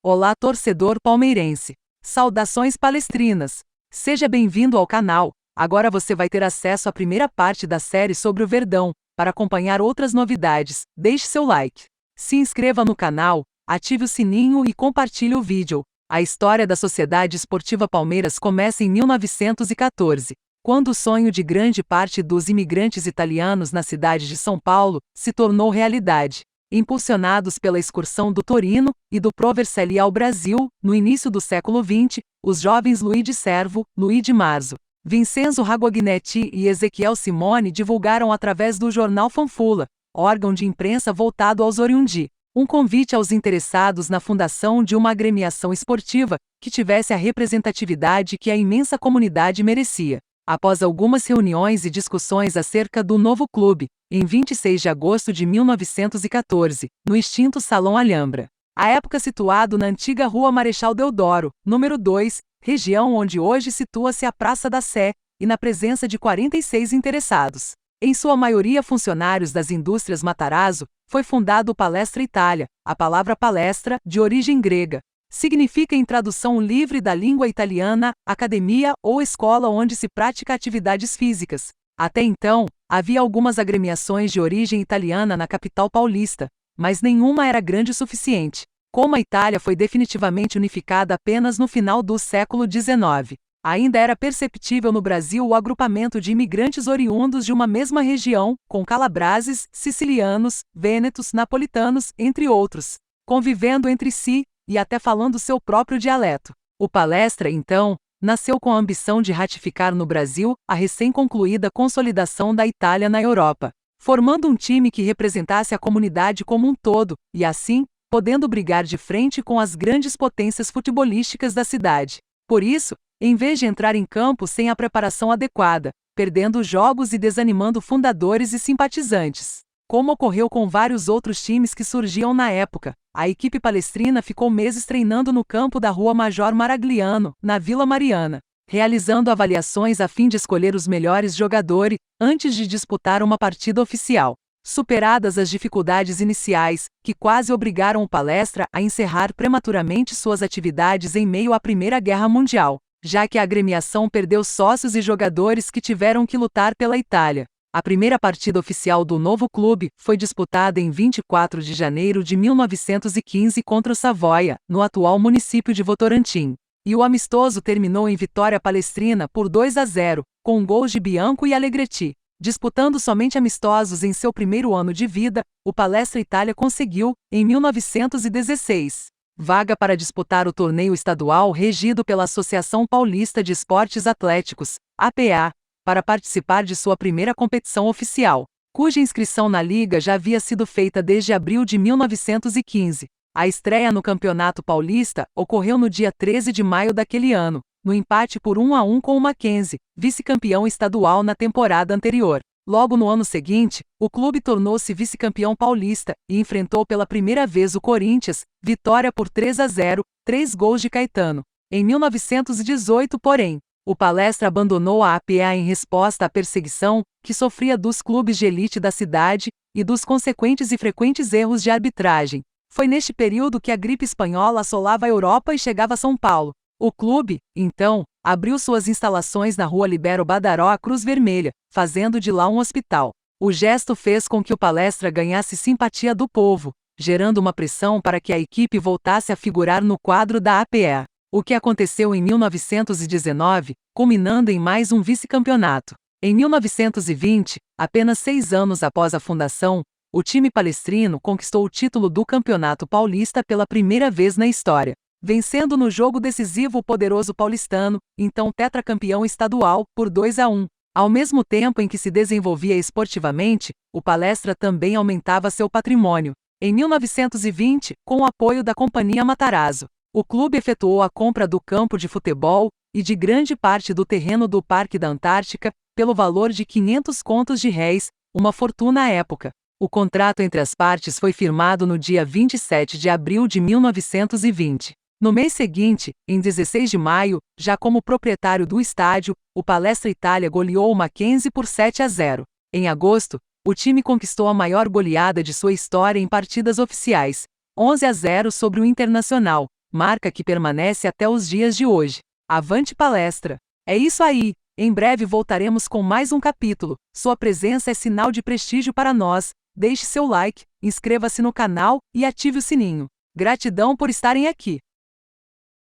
Olá, torcedor palmeirense. Saudações palestrinas. Seja bem-vindo ao canal. Agora você vai ter acesso à primeira parte da série sobre o Verdão. Para acompanhar outras novidades, deixe seu like. Se inscreva no canal, ative o sininho e compartilhe o vídeo. A história da Sociedade Esportiva Palmeiras começa em 1914, quando o sonho de grande parte dos imigrantes italianos na cidade de São Paulo se tornou realidade. Impulsionados pela excursão do Torino e do Pro Vercelli ao Brasil, no início do século XX, os jovens Luigi Servo, Luigi Marzo, Vincenzo Raguagnetti e Ezequiel Simone divulgaram através do jornal Fanfula, órgão de imprensa voltado aos oriundi, um convite aos interessados na fundação de uma agremiação esportiva que tivesse a representatividade que a imensa comunidade merecia. Após algumas reuniões e discussões acerca do novo clube, em 26 de agosto de 1914, no extinto Salão Alhambra, à época situado na antiga Rua Marechal Deodoro, número 2, região onde hoje situa-se a Praça da Sé, e na presença de 46 interessados, em sua maioria funcionários das indústrias Matarazzo, foi fundado o Palestra Itália. A palavra palestra, de origem grega, significa em tradução livre da língua italiana, academia ou escola onde se pratica atividades físicas. Até então, havia algumas agremiações de origem italiana na capital paulista, mas nenhuma era grande o suficiente. Como a Itália foi definitivamente unificada apenas no final do século XIX, ainda era perceptível no Brasil o agrupamento de imigrantes oriundos de uma mesma região, com calabrases, sicilianos, vênetos, napolitanos, entre outros, convivendo entre si e até falando seu próprio dialeto. O Palestra, então, nasceu com a ambição de ratificar no Brasil a recém-concluída consolidação da Itália na Europa, formando um time que representasse a comunidade como um todo, e assim, podendo brigar de frente com as grandes potências futebolísticas da cidade. Por isso, em vez de entrar em campo sem a preparação adequada, perdendo jogos e desanimando fundadores e simpatizantes, como ocorreu com vários outros times que surgiam na época, a equipe palestrina ficou meses treinando no campo da Rua Major Maragliano, na Vila Mariana, realizando avaliações a fim de escolher os melhores jogadores, antes de disputar uma partida oficial. Superadas as dificuldades iniciais, que quase obrigaram o Palestra a encerrar prematuramente suas atividades em meio à Primeira Guerra Mundial, já que a agremiação perdeu sócios e jogadores que tiveram que lutar pela Itália. A primeira partida oficial do novo clube foi disputada em 24 de janeiro de 1915 contra o Savoia, no atual município de Votorantim. E o amistoso terminou em vitória palestrina por 2-0, com gols de Bianco e Allegretti. Disputando somente amistosos em seu primeiro ano de vida, o Palestra Itália conseguiu, em 1916, vaga para disputar o torneio estadual regido pela Associação Paulista de Esportes Atléticos, APA, para participar de sua primeira competição oficial, cuja inscrição na liga já havia sido feita desde abril de 1915. A estreia no Campeonato Paulista ocorreu no dia 13 de maio daquele ano, no empate por 1-1 com o Mackenzie, vice-campeão estadual na temporada anterior. Logo no ano seguinte, o clube tornou-se vice-campeão paulista e enfrentou pela primeira vez o Corinthians, vitória por 3-0, 3 gols de Caetano. Em 1918, porém, o Palestra abandonou a APA em resposta à perseguição que sofria dos clubes de elite da cidade e dos consequentes e frequentes erros de arbitragem. Foi neste período que a gripe espanhola assolava a Europa e chegava a São Paulo. O clube, então, abriu suas instalações na Rua Libero Badaró à Cruz Vermelha, fazendo de lá um hospital. O gesto fez com que o Palestra ganhasse simpatia do povo, gerando uma pressão para que a equipe voltasse a figurar no quadro da APA. O que aconteceu em 1919, culminando em mais um vice-campeonato. Em 1920, apenas 6 anos após a fundação, o time palestrino conquistou o título do Campeonato Paulista pela primeira vez na história, vencendo no jogo decisivo o poderoso paulistano, então tetracampeão estadual, por 2-1. Ao mesmo tempo em que se desenvolvia esportivamente, o Palestra também aumentava seu patrimônio. Em 1920, com o apoio da Companhia Matarazzo, o clube efetuou a compra do campo de futebol e de grande parte do terreno do Parque da Antártica, pelo valor de 500 contos de réis, uma fortuna à época. O contrato entre as partes foi firmado no dia 27 de abril de 1920. No mês seguinte, em 16 de maio, já como proprietário do estádio, o Palestra Itália goleou o Mackenzie por 7-0. Em agosto, o time conquistou a maior goleada de sua história em partidas oficiais, 11-0 sobre o Internacional, marca que permanece até os dias de hoje. Avante palestra! É isso aí! Em breve voltaremos com mais um capítulo. Sua presença é sinal de prestígio para nós. Deixe seu like, inscreva-se no canal e ative o sininho. Gratidão por estarem aqui.